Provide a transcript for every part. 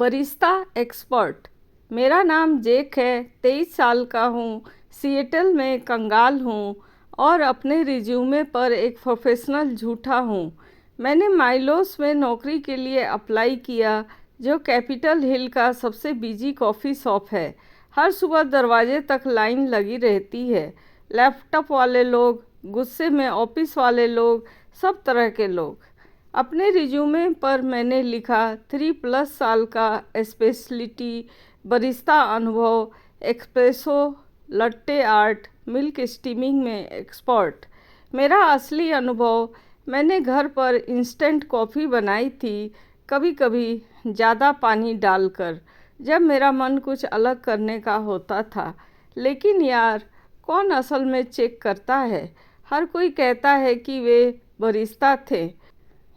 Barista expert. मेरा नाम जेक है, 23 साल का हूँ, सिएटल में कंगाल हूँ और अपने रिज्यूमे पर एक प्रोफेशनल झूठा हूँ। मैंने माइलोस में नौकरी के लिए अप्लाई किया, जो कैपिटल हिल का सबसे बिजी कॉफ़ी शॉप है। हर सुबह दरवाजे तक लाइन लगी रहती है। लैपटॉप वाले लोग, गुस्से में ऑफिस वाले लोग, सब तरह के लोग। अपने रिज्यूमे पर मैंने लिखा 3+ साल का स्पेशलिटी बरिस्ता अनुभव, espresso, latte art, milk steaming में एक्सपर्ट। मेरा असली अनुभव, मैंने घर पर इंस्टेंट कॉफ़ी बनाई थी, कभी कभी ज़्यादा पानी डालकर, जब मेरा मन कुछ अलग करने का होता था। लेकिन यार, कौन असल में चेक करता है? हर कोई कहता है कि वे बरिस्ता थे।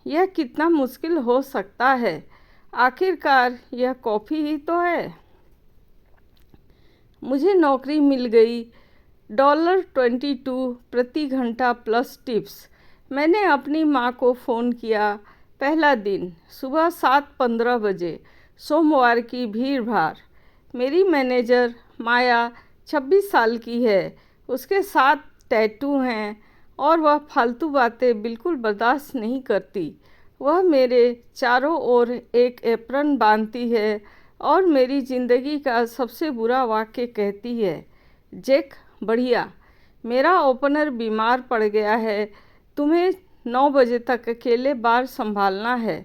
यह कितना मुश्किल हो सकता है? आखिरकार यह कॉफ़ी ही तो है। मुझे नौकरी मिल गई, $22 प्रति घंटा प्लस टिप्स। मैंने अपनी माँ को फ़ोन किया। पहला दिन, सुबह 7:15 बजे, सोमवार की भीड़ भाड़। मेरी मैनेजर माया 26 साल की है। उसके 7 टैटू हैं और वह फालतू बातें बिल्कुल बर्दाश्त नहीं करती। वह मेरे चारों ओर एक एप्रन बांधती है और मेरी ज़िंदगी का सबसे बुरा वाक्य कहती है, जेक बढ़िया, मेरा ओपनर बीमार पड़ गया है, तुम्हें 9 बजे तक अकेले बार संभालना है।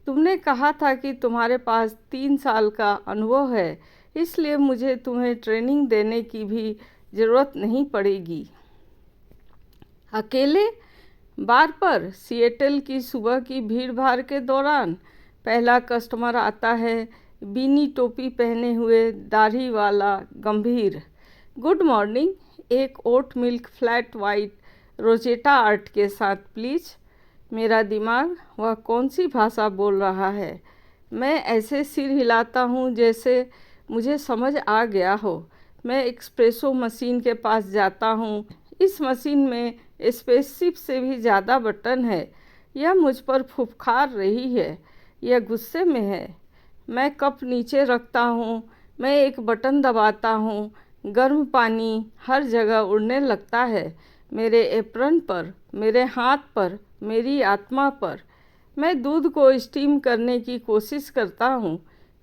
तुमने कहा था कि तुम्हारे पास 3 साल का अनुभव है, इसलिए मुझे तुम्हें ट्रेनिंग देने की भी ज़रूरत नहीं पड़ेगी। अकेले बार पर सिएटल की सुबह की भीड़ भाड़ के दौरान पहला कस्टमर आता है, बीनी टोपी पहने हुए, दाढ़ी वाला, गंभीर। गुड मॉर्निंग, एक oat milk flat white rosetta art के साथ प्लीज़। मेरा दिमाग, वह कौन सी भाषा बोल रहा है? मैं ऐसे सिर हिलाता हूँ जैसे मुझे समझ आ गया हो। मैं एक्सप्रेसो मशीन के पास जाता हूँ। इस मशीन में स्पेसशिप से भी ज़्यादा बटन है। यह मुझ पर फुफकार रही है। यह गुस्से में है। मैं कप नीचे रखता हूँ। मैं एक बटन दबाता हूँ। गर्म पानी हर जगह उड़ने लगता है, मेरे एप्रन पर, मेरे हाथ पर, मेरी आत्मा पर। मैं दूध को स्टीम करने की कोशिश करता हूँ।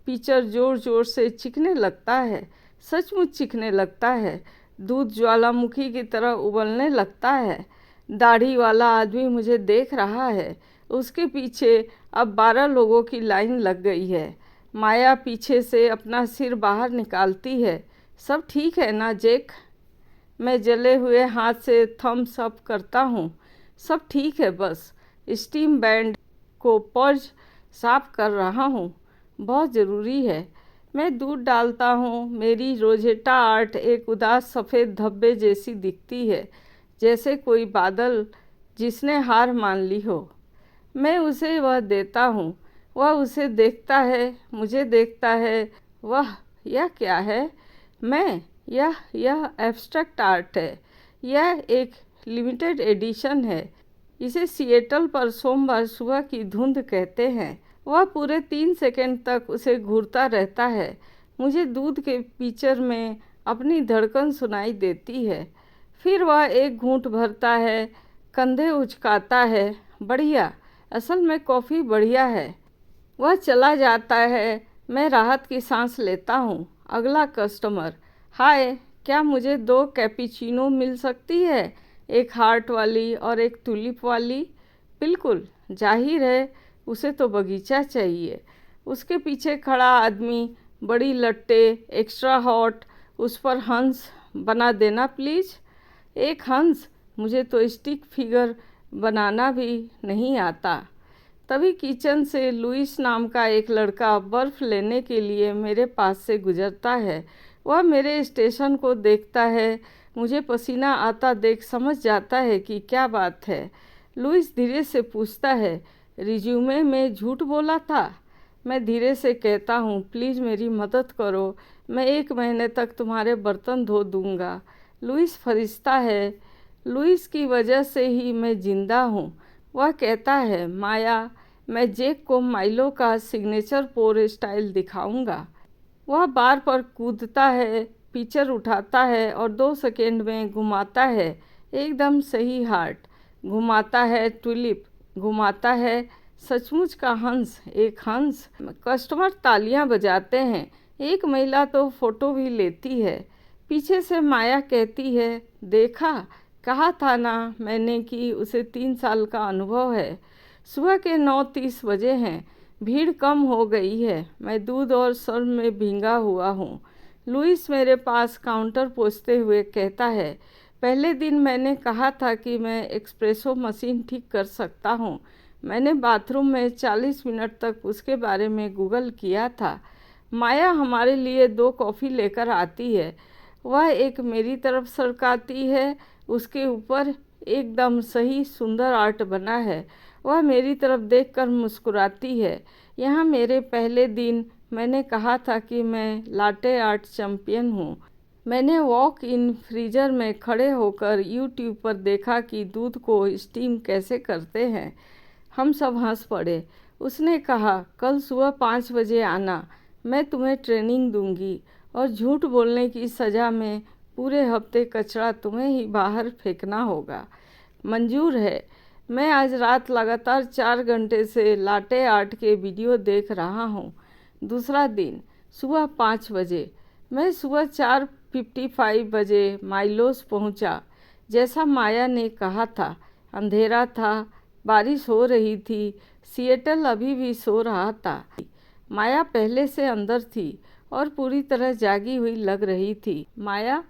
पिचर ज़ोर ज़ोर से चिकने लगता है, सचमुच चिकने लगता है। दूध ज्वालामुखी की तरह उबलने लगता है। दाढ़ी वाला आदमी मुझे देख रहा है। उसके पीछे अब 12 लोगों की लाइन लग गई है। माया पीछे से अपना सिर बाहर निकालती है। सब ठीक है ना जेक? मैं जले हुए हाथ से थम्स अप करता हूँ। सब ठीक है, बस स्टीम बैंड को पर्ज साफ कर रहा हूँ। बहुत ज़रूरी है। मैं दूध डालता हूँ। मेरी रोजेटा आर्ट एक उदास सफ़ेद धब्बे जैसी दिखती है, जैसे कोई बादल जिसने हार मान ली हो। मैं उसे वह देता हूँ। वह उसे देखता है, मुझे देखता है। वह, यह क्या है? यह एब्स्ट्रैक्ट आर्ट है। यह एक लिमिटेड एडिशन है। इसे सिएटल पर सोमवार सुबह की धुंध कहते हैं। वह पूरे 3 सेकंड तक उसे घूरता रहता है। मुझे दूध के पिचर में अपनी धड़कन सुनाई देती है। फिर वह एक घूंट भरता है, कंधे उचकाता है। बढ़िया, असल में कॉफ़ी बढ़िया है। वह चला जाता है। मैं राहत की सांस लेता हूँ। अगला कस्टमर, हाय, क्या मुझे 2 कैपुचिनो मिल सकती है? एक हार्ट वाली और एक टुलिप वाली। बिल्कुल, जाहिर है, उसे तो बगीचा चाहिए। उसके पीछे खड़ा आदमी, बड़ी लट्टे, एक्स्ट्रा हॉट, उस पर हंस बना देना प्लीज़। एक हंस? मुझे तो स्टिक फिगर बनाना भी नहीं आता। तभी किचन से लुइस नाम का एक लड़का बर्फ़ लेने के लिए मेरे पास से गुजरता है। वह मेरे स्टेशन को देखता है। मुझे पसीना आता देख समझ जाता है कि क्या बात है। लुइस धीरे से पूछता है, रिज्यूमे में झूठ बोला था? मैं धीरे से कहता हूँ, प्लीज़ मेरी मदद करो, मैं 1 महीने तक तुम्हारे बर्तन धो दूँगा। लुइस फरिश्ता है। लुइस की वजह से ही मैं जिंदा हूँ। वह कहता है, माया, मैं जैक को माइलो का सिग्नेचर पोर स्टाइल दिखाऊंगा। वह बार पर कूदता है, पिचर उठाता है और 2 सेकेंड में घुमाता है एकदम सही हार्ट, घुमाता है ट्यूलिप, घुमाता है सचमुच का हंस, एक हंस। कस्टमर तालियां बजाते हैं, एक महिला तो फोटो भी लेती है। पीछे से माया कहती है, देखा, कहा था ना मैंने कि उसे 3 साल का अनुभव है। सुबह के 9:30 बजे हैं, भीड़ कम हो गई है। मैं दूध और शर्म में भींगा हुआ हूँ। लुइस मेरे पास काउंटर पोंछते हुए कहता है, पहले दिन मैंने कहा था कि मैं एस्प्रेसो मशीन ठीक कर सकता हूँ। मैंने बाथरूम में 40 मिनट तक उसके बारे में गूगल किया था। माया हमारे लिए 2 कॉफ़ी लेकर आती है। वह एक मेरी तरफ सरकाती है, उसके ऊपर एकदम सही सुंदर आर्ट बना है। वह मेरी तरफ देखकर मुस्कुराती है। यहाँ मेरे पहले दिन मैंने कहा था कि मैं लाटे आर्ट चैंपियन हूँ। मैंने वॉक इन फ्रीजर में खड़े होकर यूट्यूब पर देखा कि दूध को स्टीम कैसे करते हैं। हम सब हंस पड़े। उसने कहा, कल सुबह 5 बजे आना, मैं तुम्हें ट्रेनिंग दूंगी और झूठ बोलने की सज़ा में पूरे हफ्ते कचरा तुम्हें ही बाहर फेंकना होगा। मंजूर है। मैं आज रात लगातार 4 घंटे से लाटे आर्ट के वीडियो देख रहा हूँ। दूसरा दिन, सुबह 5 बजे। मैं सुबह 4:55 बजे माइलोस पहुँचा। जैसा माया ने कहा था, अंधेरा था, बारिश हो रही थी, सिएटल अभी भी सो रहा था। माया पहले से अंदर थी और पूरी तरह जागी हुई लग रही थी। माया,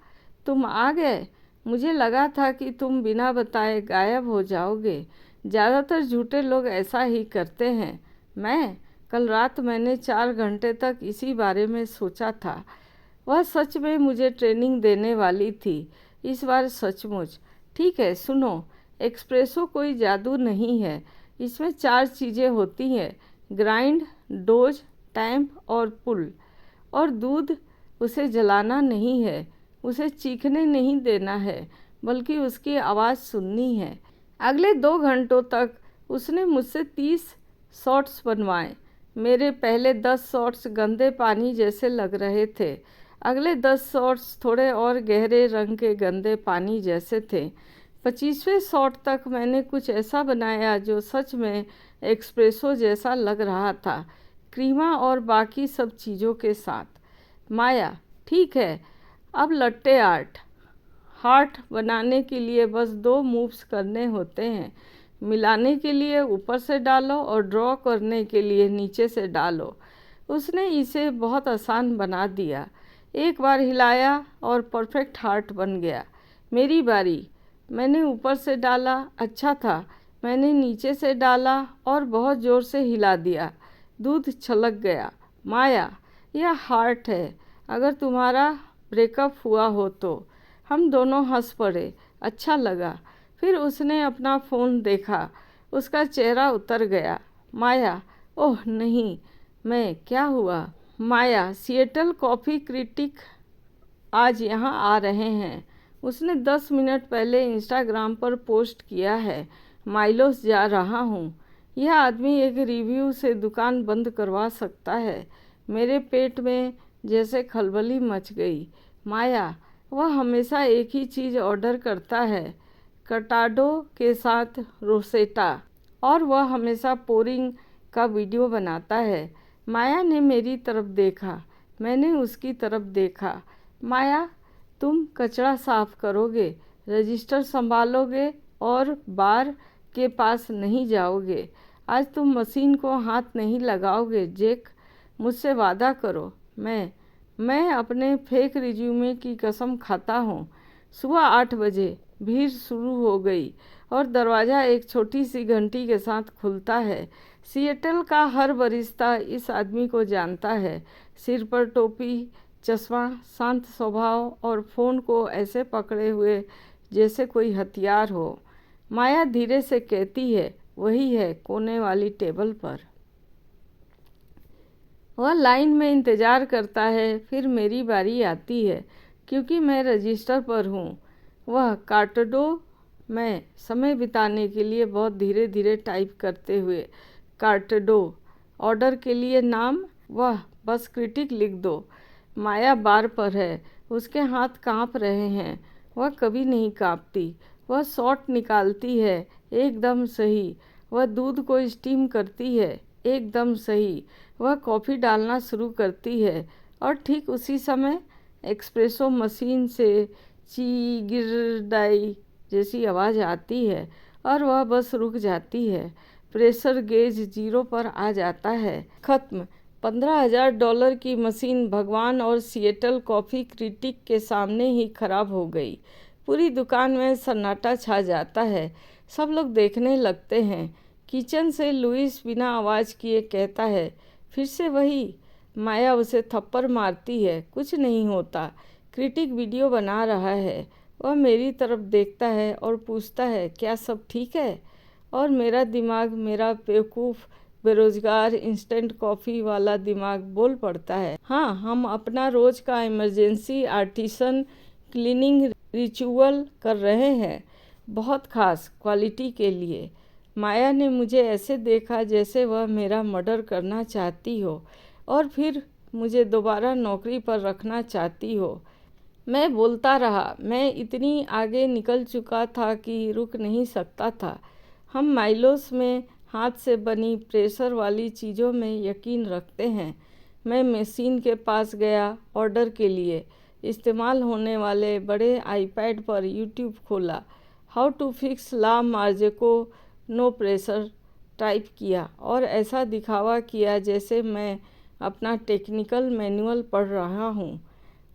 तुम आ गए। मुझे लगा था कि तुम बिना बताए गायब हो जाओगे। ज़्यादातर झूठे लोग ऐसा ही करते हैं। कल रात मैंने 4 घंटे तक इसी बारे में सोचा था। वह सच में मुझे ट्रेनिंग देने वाली थी, इस बार सचमुच। ठीक है, सुनो, एस्प्रेसो कोई जादू नहीं है। इसमें 4 चीज़ें होती हैं, ग्राइंड, डोज, टैम्प और पुल। और दूध, उसे जलाना नहीं है, उसे चीखने नहीं देना है, बल्कि उसकी आवाज़ सुननी है। अगले 2 घंटों तक उसने मुझसे 30 शॉट्स बनवाए। मेरे पहले 10 शॉट्स गंदे पानी जैसे लग रहे थे। अगले 10 शॉट्स थोड़े और गहरे रंग के गंदे पानी जैसे थे। 25वें शॉट तक मैंने कुछ ऐसा बनाया जो सच में एस्प्रेसो जैसा लग रहा था, क्रीमा और बाकी सब चीज़ों के साथ। माया, ठीक है, अब लट्टे आर्ट। हार्ट बनाने के लिए बस 2 मूव्स करने होते हैं। मिलाने के लिए ऊपर से डालो और ड्रॉ करने के लिए नीचे से डालो। उसने इसे बहुत आसान बना दिया। एक बार हिलाया और परफेक्ट हार्ट बन गया। मेरी बारी। मैंने ऊपर से डाला, अच्छा था। मैंने नीचे से डाला और बहुत ज़ोर से हिला दिया। दूध छलक गया। माया, यह हार्ट है। अगर तुम्हारा ब्रेकअप हुआ हो तो। हम दोनों हंस पड़े। अच्छा लगा। फिर उसने अपना फ़ोन देखा। उसका चेहरा उतर गया। माया, ओह नहीं, क्या हुआ? माया, सिएटल कॉफ़ी क्रिटिक आज यहाँ आ रहे हैं। उसने 10 मिनट पहले इंस्टाग्राम पर पोस्ट किया है, माइलोस जा रहा हूँ। यह आदमी एक रिव्यू से दुकान बंद करवा सकता है। मेरे पेट में जैसे खलबली मच गई। माया, वह हमेशा एक ही चीज़ ऑर्डर करता है, कटाडो के साथ रोसेटा, और वह हमेशा पोरिंग का वीडियो बनाता है। माया ने मेरी तरफ देखा, मैंने उसकी तरफ देखा। माया, तुम कचरा साफ करोगे, रजिस्टर संभालोगे और बार के पास नहीं जाओगे। आज तुम मशीन को हाथ नहीं लगाओगे, जैक। मुझसे वादा करो। मैं अपने फेक रिज्यूमे की कसम खाता हूँ। सुबह 8 बजे भीड़ शुरू हो गई और दरवाज़ा एक छोटी सी घंटी के साथ खुलता है। सिएटल का हर बरिस्ता इस आदमी को जानता है। सिर पर टोपी, चश्मा, शांत स्वभाव और फ़ोन को ऐसे पकड़े हुए जैसे कोई हथियार हो। माया धीरे से कहती है, वही है कोने वाली टेबल पर। वह लाइन में इंतज़ार करता है। फिर मेरी बारी आती है, क्योंकि मैं रजिस्टर पर हूँ। वह कार्टडो में समय बिताने के लिए बहुत धीरे धीरे टाइप करते हुए कार्टेडो। ऑर्डर के लिए नाम? वह बस क्रिटिक लिख दो। माया बार पर है, उसके हाथ कांप रहे हैं। वह कभी नहीं कांपती। वह शॉट निकालती है, एकदम सही। वह दूध को स्टीम करती है, एकदम सही। वह कॉफ़ी डालना शुरू करती है और ठीक उसी समय एक्सप्रेसो मशीन से चीगिरडाई जैसी आवाज़ आती है और वह बस रुक जाती है। प्रेशर गेज 0 पर आ जाता है। खत्म। $15,000 की मशीन भगवान और सिएटल कॉफ़ी क्रिटिक के सामने ही खराब हो गई। पूरी दुकान में सन्नाटा छा जाता है। सब लोग देखने लगते हैं। किचन से लुइस बिना आवाज़ किए कहता है, फिर से वही। माया उसे थप्पड़ मारती है। कुछ नहीं होता। क्रिटिक वीडियो बना रहा है। वह मेरी तरफ देखता है और पूछता है, क्या सब ठीक है? और मेरा दिमाग, मेरा बेवकूफ़ बेरोजगार इंस्टेंट कॉफ़ी वाला दिमाग बोल पड़ता है, हाँ, हम अपना रोज़ का इमरजेंसी आर्टिसन क्लीनिंग रिचुअल कर रहे हैं, बहुत खास क्वालिटी के लिए। माया ने मुझे ऐसे देखा जैसे वह मेरा मर्डर करना चाहती हो और फिर मुझे दोबारा नौकरी पर रखना चाहती हो। मैं बोलता रहा। मैं इतनी आगे निकल चुका था कि रुक नहीं सकता था। हम माइलोस में हाथ से बनी प्रेशर वाली चीज़ों में यकीन रखते हैं। मैं मशीन के पास गया ऑर्डर के लिए। इस्तेमाल होने वाले बड़े आईपैड पर यूट्यूब खोला। How to fix La Marzocco no pressure type किया और ऐसा दिखावा किया जैसे मैं अपना टेक्निकल मैनुअल पढ़ रहा हूँ।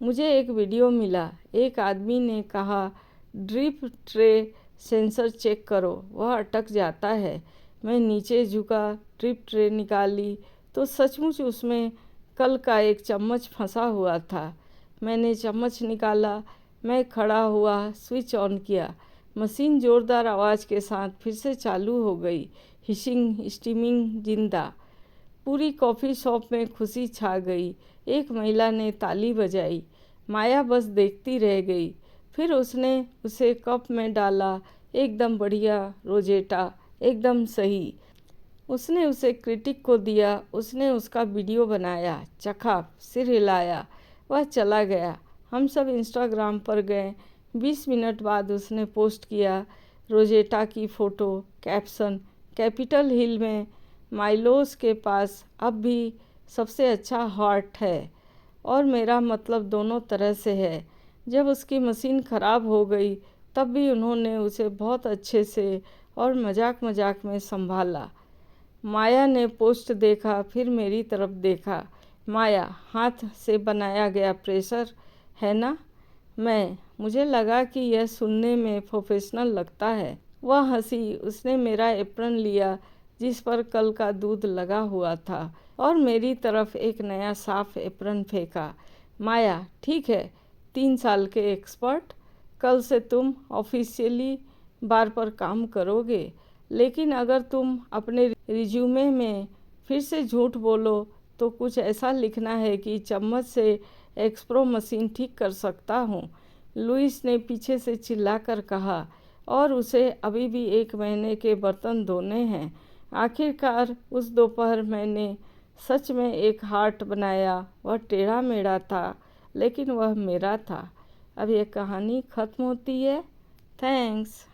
मुझे एक वीडियो मिला। एक आदमी ने कहा, ड्रिप ट्रे सेंसर चेक करो, वह अटक जाता है। मैं नीचे झुका, ड्रिप ट्रे निकाली तो सचमुच उसमें कल का एक चम्मच फंसा हुआ था। मैंने चम्मच निकाला। मैं खड़ा हुआ, स्विच ऑन किया। मशीन ज़ोरदार आवाज़ के साथ फिर से चालू हो गई। हिशिंग, स्टीमिंग, जिंदा। पूरी कॉफ़ी शॉप में खुशी छा गई। एक महिला ने ताली बजाई। माया बस देखती रह गई। फिर उसने उसे कप में डाला। एकदम बढ़िया रोजेटा, एकदम सही। उसने उसे क्रिटिक को दिया। उसने उसका वीडियो बनाया, चखा, सिर हिलाया। वह चला गया। हम सब इंस्टाग्राम पर गए। 20 मिनट बाद उसने पोस्ट किया रोजेटा की फ़ोटो, कैप्शन, कैपिटल हिल में माइलोस के पास अब भी सबसे अच्छा हार्ट है। और मेरा मतलब दोनों तरह से है। जब उसकी मशीन ख़राब हो गई तब भी उन्होंने उसे बहुत अच्छे से और मजाक मजाक में संभाला। माया ने पोस्ट देखा, फिर मेरी तरफ देखा। माया, हाथ से बनाया गया प्रेशर है ना? मुझे लगा कि यह सुनने में प्रोफेशनल लगता है। वह हंसी। उसने मेरा एप्रन लिया जिस पर कल का दूध लगा हुआ था और मेरी तरफ एक नया साफ एप्रन फेंका। माया, ठीक है, 3 साल के एक्सपर्ट, कल से तुम ऑफिशियली बार पर काम करोगे। लेकिन अगर तुम अपने रिज्यूमे में फिर से झूठ बोलो तो कुछ ऐसा लिखना है कि चम्मच से एक्सप्रो मशीन ठीक कर सकता हूँ, लुइस ने पीछे से चिल्लाकर कहा। और उसे अभी भी 1 महीने के बर्तन धोने हैं। आखिरकार उस दोपहर मैंने सच में एक हार्ट बनाया। वह टेढ़ा मेढ़ा था लेकिन वह मेरा था। अब यह कहानी ख़त्म होती है। थैंक्स।